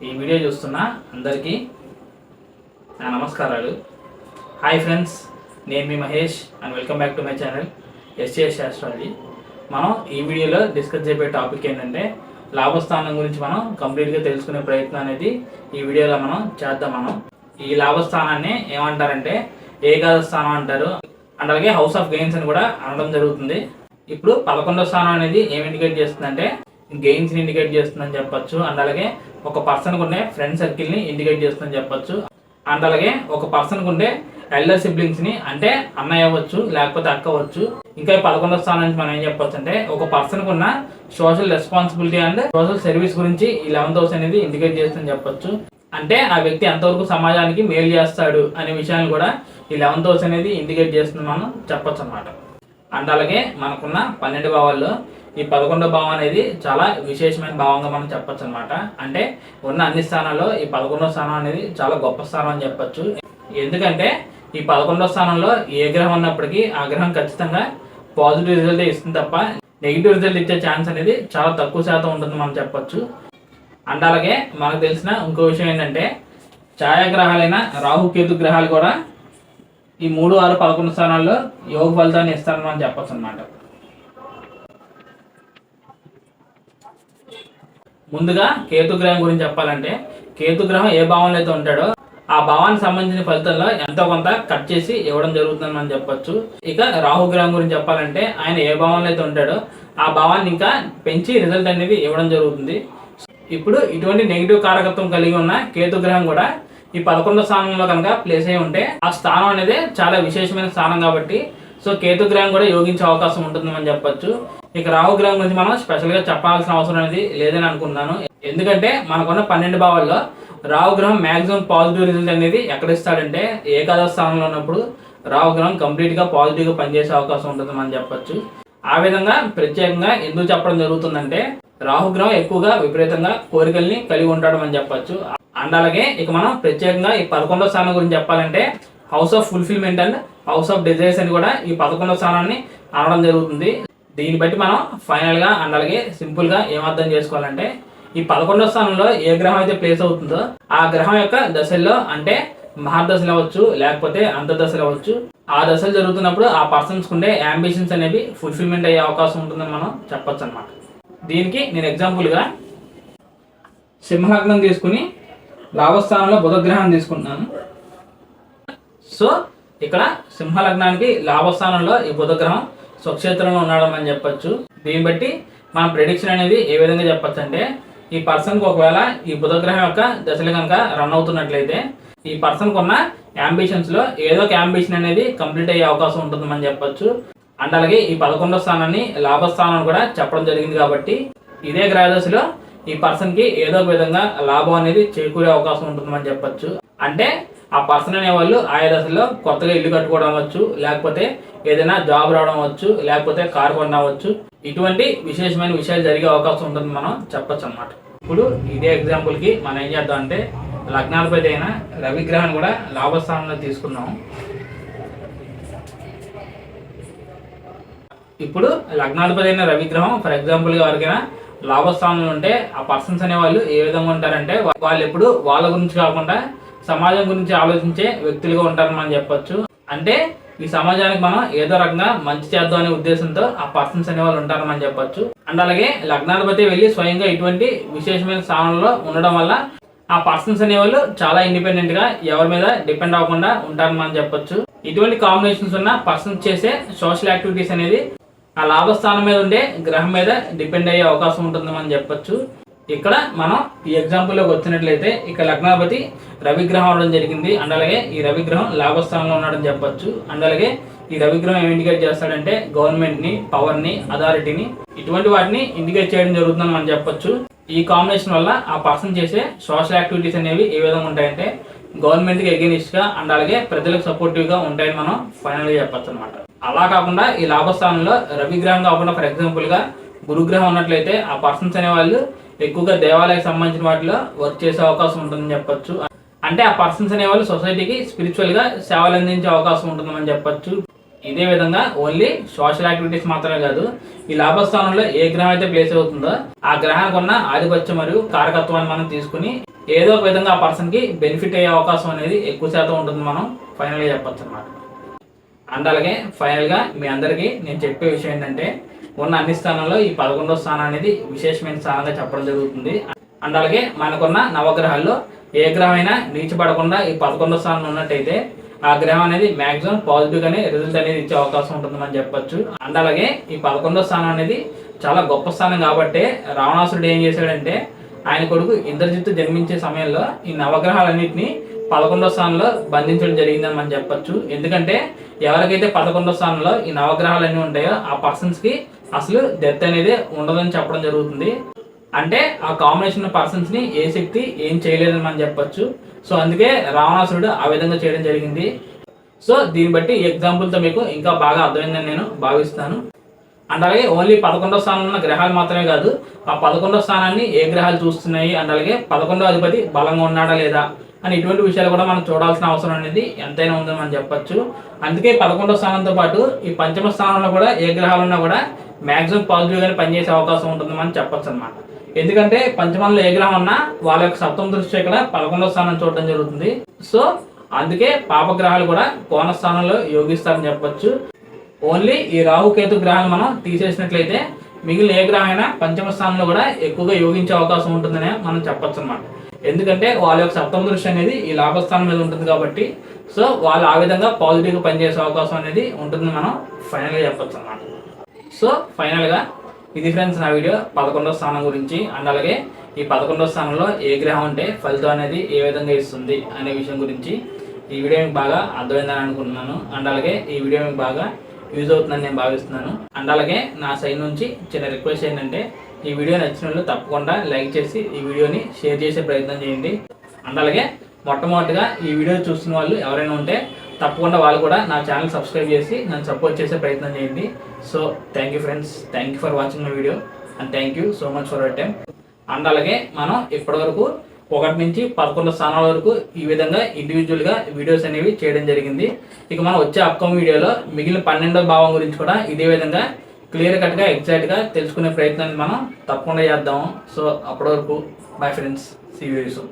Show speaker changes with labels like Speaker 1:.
Speaker 1: ఈ వీడియో చూస్తున్న అందరికీ నా నమస్కారాలు. హాయ్ ఫ్రెండ్స్, నేను మీ Mahesh and welcome back to my channel SAS astrology. మనం ఈ వీడియోలో డిస్కస్ చేసే టాపిక్ ఏంటంటే లాభస్థానం గురించి మనం కంప్లీట్గా తెలుసుకునే ప్రయత్నం అనేది ఈ వీడియోలో మనం చేద్దాం. ఈ లాభస్థానాన్ని ఏమంటారంటే ఏకాదశ స్థానం అంటారు అండ్ అలాగే హౌస్ ఆఫ్ గెయిన్స్ అని కూడా అనడం జరుగుతుంది. ఇప్పుడు 11వ స్థానం అనేది ఏం ఇండికేట్ చేస్తుందంటే గెయిన్స్ ని ఇండికేట్ చేస్తుందని చెప్పొచ్చు. అండ్ అలాగే ఒక పర్సన్ ఉండే ఫ్రెండ్ సర్కిల్ ని ఇండికేట్ చేస్తుందని చెప్పొచ్చు. అండ్ అలాగే ఒక పర్సన్ ఉండే ఎల్డర్ సిబ్లింగ్స్ ని, అంటే అన్నయ్య అవ్వచ్చు లేకపోతే అక్క అవ్వచ్చు. ఇంకా 11వ స్థానం నుంచి మనం ఏం చెప్పొచ్చు అంటే ఒక పర్సన్ ఉన్న social responsibility and social service గురించి ఈ 11వ హౌస్ అనేది ఇండికేట్ చేస్తుందని చెప్పొచ్చు. అంటే ఆ వ్యక్తి ఎంతవరకు సమాజానికి మేలు చేస్తాడు అనే విషయాన్ని కూడా ఈ 11వ హౌస్ అనేది ఇండికేట్ చేస్తుంది మనం చెప్పొచ్చు అన్నమాట. అండ్ అలాగే మనకున్న 12 భావాల్లో ఈ 11వ భావం అనేది చాలా విశేషమైన భావంగా మనం చెప్పొచ్చు అనమాట. అంటే ఉన్న అన్ని స్థానాల్లో ఈ 11వ స్థానం అనేది చాలా గొప్ప స్థానం అని చెప్పొచ్చు. ఎందుకంటే ఈ 11వ స్థానంలో ఏ గ్రహం ఉన్నప్పటికీ ఆ గ్రహం ఖచ్చితంగా పాజిటివ్ రిజల్ట్ ఇస్తుంది తప్ప నెగిటివ్ రిజల్ట్ ఇచ్చే ఛాన్స్ అనేది చాలా తక్కువ శాతం ఉంటుంది మనం చెప్పొచ్చు. అండ్ అలాగే మనకు తెలిసిన ఇంకో విషయం ఏంటంటే ఛాయాగ్రహాలైన రాహు కేతు గ్రహాలు కూడా ఈ 3, 6, 11 స్థానాల్లో యోగ ఫలితాన్ని ఇస్తారని మనం చెప్పొచ్చు అనమాట. ముందుగా కేతు గ్రహం గురించి చెప్పాలంటే కేతు గ్రహం ఏ భావంలో అయితే ఉంటాడో ఆ భావానికి సంబంధించిన ఫలితంలో ఎంతో కొంత కట్ చేసి ఇవ్వడం జరుగుతుందని మనం చెప్పొచ్చు. ఇక రాహు గ్రహం గురించి చెప్పాలంటే ఆయన ఏ భావంలో అయితే ఉంటాడో ఆ భావాన్ని ఇంకా పెంచి రిజల్ట్ అనేది ఇవ్వడం జరుగుతుంది. ఇప్పుడు ఇటువంటి నెగిటివ్ కారకత్వం కలిగి ఉన్న కేతు గ్రహం కూడా ఈ 11వ స్థానంలో కనుక ప్లేస్ అయి ఉంటే ఆ స్థానం అనేది చాలా విశేషమైన స్థానం కాబట్టి సో కేతు గ్రహం కూడా యోగించే అవకాశం ఉంటుందని మనం చెప్పొచ్చు. ఇక రాహు గ్రహం గురించి మనం స్పెషల్గా చెప్పాల్సిన అవసరం అనేది లేదని అనుకుంటున్నాను. ఎందుకంటే మనకున్న 12 భావాల్లో రాహు గ్రహం మ్యాక్సిమం పాజిటివ్ రిజల్ట్ అనేది ఎక్కడ ఇస్తాడంటే ఏకాదశ స్థానంలో ఉన్నప్పుడు రాహు గ్రహం కంప్లీట్గా పాజిటివ్గా పనిచేసే అవకాశం ఉంటుందని మనం చెప్పొచ్చు. ఆ విధంగా ప్రత్యేకంగా ఎందుకు చెప్పడం జరుగుతుందంటే రాహుగ్రహం ఎక్కువగా విపరీతంగా కోరికల్ని కలిగి ఉంటాడు అని చెప్పొచ్చు. అండ్ అలాగే ఇక మనం ప్రత్యేకంగా ఈ 11వ స్థానం గురించి చెప్పాలంటే house of fulfilment and house of desires అని కూడా ఈ 11వ స్థానాన్ని అనడం జరుగుతుంది. దీన్ని బట్టి మనం ఫైనల్గా అండ్ అలాగే సింపుల్గా ఏమర్థం చేసుకోవాలంటే ఈ 11వ స్థానంలో ఏ గ్రహం అయితే ప్లేస్ అవుతుందో ఆ గ్రహం యొక్క దశల్లో, అంటే మహర్దశలు అవ్వచ్చు లేకపోతే అంతర్దశలు అవ్వచ్చు, ఆ దశలు జరుగుతున్నప్పుడు ఆ పర్సన్స్ ఉండే అంబిషన్స్ అనేవి ఫుల్ఫిల్మెంట్ అయ్యే అవకాశం ఉంటుందని మనం చెప్పొచ్చు అనమాట. దీనికి నేను ఎగ్జాంపుల్గా సింహలగ్నం తీసుకుని లాభస్థానంలో బుధగ్రహాన్ని తీసుకుంటున్నాను. సో ఇక్కడ సింహలగ్నానికి లాభస్థానంలో ఈ బుధగ్రహం స్వక్షేత్రంలో ఉండడం అని చెప్పొచ్చు. దీన్ని బట్టి మన ప్రెడిక్షన్ అనేది ఏ విధంగా చెప్పొచ్చు అంటే ఈ పర్సన్కి ఒకవేళ ఈ బుధగ్రహం యొక్క దశలు కనుక రన్ అవుతున్నట్లయితే ఈ పర్సన్కి ఉన్న అంబిషన్స్లో ఏదో ఒక అంబిషన్ అనేది కంప్లీట్ అయ్యే అవకాశం ఉంటుందని చెప్పొచ్చు. అండ్ అలాగే ఈ 11వ స్థానాన్ని లాభస్థానం కూడా చెప్పడం జరిగింది కాబట్టి ఇదే గ్రహదశలో ఈ పర్సన్కి ఏదో ఒక విధంగా లాభం అనేది చేకూరే అవకాశం ఉంటుందని చెప్పొచ్చు. అంటే ఆ పర్సన్ అనే వాళ్ళు ఆయా దశలో కొత్తగా ఇల్లు కట్టుకోవడం అవ్వచ్చు, లేకపోతే ఏదైనా జాబ్ రావడం అవ్వచ్చు, లేకపోతే కారు కొనవచ్చు. ఇటువంటి విశేషమైన విషయాలు జరిగే అవకాశం ఉంటుందని మనం చెప్పొచ్చు అన్నమాట. ఇప్పుడు ఇదే ఎగ్జాంపుల్కి మనం ఏం చేద్దాం అంటే లగ్నాధిపతి అయిన రవిగ్రహాన్ని కూడా లాభస్థానంలో తీసుకున్నాం. ఇప్పుడు లగ్నాధిపతి అయిన రవిగ్రహం ఫర్ ఎగ్జాంపుల్గా ఎవరికైనా లాభస్థానంలో ఉంటే ఆ పర్సన్స్ అనే వాళ్ళు ఏ విధంగా ఉంటారంటే వాళ్ళు ఎప్పుడు వాళ్ళ గురించి కాకుండా సమాజం గురించి ఆలోచించే వ్యక్తులుగా ఉంటారని మనం చెప్పొచ్చు. అంటే ఈ సమాజానికి మనం ఏదో రకంగా మంచి చేద్దాం అనే ఉద్దేశంతో ఆ పర్సన్స్ అనే వాళ్ళు ఉంటారని మనం చెప్పొచ్చు. అండ్ అలాగే లగ్నాధిపతి వెళ్ళి స్వయంగా ఇటువంటి విశేషమైన స్థానంలో ఉండడం వల్ల ఆ పర్సన్స్ అనేవాళ్ళు చాలా ఇండిపెండెంట్ గా ఎవరి మీద డిపెండ్ అవ్వకుండా ఉంటారని మనం చెప్పొచ్చు. ఇటువంటి కాంబినేషన్స్ ఉన్న పర్సన్స్ చేసే సోషల్ యాక్టివిటీస్ అనేది ఆ లాభస్థానం మీద ఉండే గ్రహం మీద డిపెండ్ అయ్యే అవకాశం ఉంటుందని మనం చెప్పొచ్చు. ఇక్కడ మనం ఈ ఎగ్జాంపుల్లోకి వచ్చినట్లయితే ఇక్కడ లగ్నాధిపతి రవిగ్రహం అవడం జరిగింది. అండ్ అలాగే ఈ రవిగ్రహం లాభస్థానంలో ఉన్నాడని చెప్పొచ్చు. అండ్ అలాగే ఈ రవిగ్రహం ఏం ఇండికేట్ చేస్తాడంటే గవర్నమెంట్ని, పవర్ని, అథారిటీని, ఇటువంటి వాటిని ఇండికేట్ చేయడం జరుగుతుందని మనం చెప్పొచ్చు. ఈ కాంబినేషన్ వల్ల ఆ పర్సన్ చేసే సోషల్ యాక్టివిటీస్ అనేవి ఏ విధంగా ఉంటాయంటే గవర్నమెంట్కి ఎగెనిస్ట్గా అండ్ అలాగే ప్రజలకు సపోర్టివ్గా ఉంటాయని మనం ఫైనల్గా చెప్పొచ్చు అనమాట. అలా కాకుండా ఈ లాభస్థానంలో రవిగ్రహం కాకుండా ఫర్ ఎగ్జాంపుల్గా గురుగ్రహం ఉన్నట్లయితే ఆ పర్సన్స్ అనే వాళ్ళు ఎక్కువగా దేవాలయానికి సంబంధించిన వాటిలో వర్క్ చేసే అవకాశం ఉంటుందని చెప్పొచ్చు. అంటే ఆ పర్సన్స్ అనేవాళ్ళు సొసైటీకి స్పిరిచువల్గా సేవలు అందించే అవకాశం ఉంటుందని చెప్పొచ్చు. ఇదే విధంగా ఓన్లీ సోషల్ యాక్టివిటీస్ మాత్రమే కాదు, ఈ లాభస్థానంలో ఏ గ్రహం అయితే ప్లేస్ అవుతుందో ఆ గ్రహానికి ఉన్న ఆధిపత్యం మరియు కారకత్వాన్ని మనం తీసుకుని ఏదో ఒక విధంగా ఆ పర్సన్కి బెనిఫిట్ అయ్యే అవకాశం అనేది ఎక్కువ శాతం ఉంటుంది, మనం ఫైనల్గా చెప్పచ్చు అనమాట. అండ్ అలాగే ఫైనల్గా మీ అందరికీ నేను చెప్పే విషయం ఏంటంటే, ఉన్న అన్ని స్థానాల్లో ఈ 11వ స్థానం అనేది విశేషమైన స్థానంగా చెప్పడం జరుగుతుంది. అండ్ అలాగే మనకున్న నవగ్రహాల్లో ఏ గ్రహం అయినా నీచపడకుండా ఈ 11వ స్థానంలో ఉన్నట్టయితే ఆ గ్రహం అనేది మ్యాక్సిమం పాజిటివ్గానే రిజల్ట్ అనేది ఇచ్చే అవకాశం ఉంటుందని చెప్పొచ్చు. అండ్ అలాగే ఈ 11వ స్థానం అనేది చాలా గొప్ప స్థానం కాబట్టి రావణాసురుడు ఏం చేశాడంటే, ఆయన కొడుకు ఇంద్రజిత్తు జన్మించే సమయంలో ఈ నవగ్రహాలన్నింటినీ 11వ స్థానంలో బంధించడం జరిగిందని మనం చెప్పొచ్చు. ఎందుకంటే ఎవరికైతే 11వ స్థానంలో ఈ నవగ్రహాలన్నీ ఉంటాయో ఆ పర్సన్స్కి అసలు డెత్ అనేది ఉండదని చెప్పడం జరుగుతుంది. అంటే ఆ కాంబినేషన్ పర్సన్స్ ని ఏ శక్తి ఏం చేయలేదని మనం చెప్పొచ్చు. సో అందుకే రావణాసురుడు ఆ విధంగా చేయడం జరిగింది. సో దీన్ని బట్టి ఈ ఎగ్జాంపుల్తో మీకు ఇంకా బాగా అర్థమైందని నేను భావిస్తాను. అండ్ అలాగే ఓన్లీ 11వ స్థానంలో ఉన్న గ్రహాలు మాత్రమే కాదు, ఆ 11వ స్థానాన్ని ఏ గ్రహాలు చూస్తున్నాయి, అండ్ అలాగే 11వ అధిపతి బలంగా ఉన్నాడా లేదా అని ఇటువంటి విషయాలు కూడా మనం చూడాల్సిన అవసరం అనేది ఎంతైనా ఉందని మనం చెప్పొచ్చు. అందుకే 11వ స్థానంతో పాటు ఈ పంచమ స్థానంలో కూడా ఏ గ్రహాలు ఉన్నా కూడా మ్యాక్సిమం పాజిటివ్గానే పనిచేసే అవకాశం ఉంటుందని మనం చెప్పొచ్చు అనమాట. ఎందుకంటే పంచమంలో ఏ గ్రహం ఉన్నా వాళ్ళ యొక్క సప్తమ దృష్టి ఇక్కడ 11వ స్థానం చూడటం జరుగుతుంది. సో అందుకే పాపగ్రహాలు కూడా కోణ స్థానంలో యోగిస్తారని చెప్పొచ్చు. ఓన్లీ ఈ రాహుకేతు గ్రహాలు మనం తీసేసినట్లయితే మిగిలిన ఏ గ్రహం అయినా పంచమ స్థానంలో కూడా ఎక్కువగా యోగించే అవకాశం ఉంటుందనే మనం చెప్పొచ్చు అనమాట. ఎందుకంటే వాళ్ళ యొక్క సప్తమ దృష్టి అనేది ఈ లాభస్థానం మీద ఉంటుంది కాబట్టి, సో వాళ్ళు ఆ విధంగా పాజిటివ్గా పనిచేసే అవకాశం అనేది ఉంటుందని మనం ఫైనల్గా చెప్పొచ్చు అనమాట. సో ఫైనల్గా ఇది ఫ్రెండ్స్ నా వీడియో 11వ స్థానం గురించి. అండ్ అలాగే ఈ 11వ స్థానంలో ఏ గ్రహం ఉంటే ఫలితం అనేది ఏ విధంగా ఇస్తుంది అనే విషయం గురించి ఈ వీడియో మీకు బాగా అర్థమైందని అనుకుంటున్నాను. అండ్ అలాగే ఈ వీడియో మీకు బాగా యూజ్ అవుతుందని నేను భావిస్తున్నాను. అండ్ అలాగే నా సైడ్ నుంచి చిన్న రిక్వెస్ట్ ఏంటంటే, ఈ వీడియో నచ్చిన వాళ్ళు తప్పకుండా లైక్ చేసి ఈ వీడియోని షేర్ చేసే ప్రయత్నం చేయండి. అండ్ అలాగే మొట్టమొదటిగా ఈ వీడియో చూస్తున్న వాళ్ళు ఎవరైనా ఉంటే తప్పకుండా వాళ్ళు కూడా నా ఛానల్ సబ్స్క్రైబ్ చేసి నన్ను సపోర్ట్ చేసే ప్రయత్నం చేయండి. So thank you friends, thank you for watching my video and thank you so much for your time. And అలాగే మనం ఇప్పటివరకు 1 నుంచి 11 స్థానాల వరకు ఈ విధంగా ఇండివిజువల్గా వీడియోస్ అనేవి చేయడం జరిగింది. ఇక మనం వచ్చే అప్కమింగ్ వీడియోలో మిగిలిన 12వ భావం గురించి కూడా ఇదే విధంగా క్లియర్ కట్గా ఎగ్జాక్ట్గా తెలుసుకునే ప్రయత్నాన్ని మనం తప్పకుండా చేద్దాము. సో అప్పటి వరకు bye friends, see you very soon.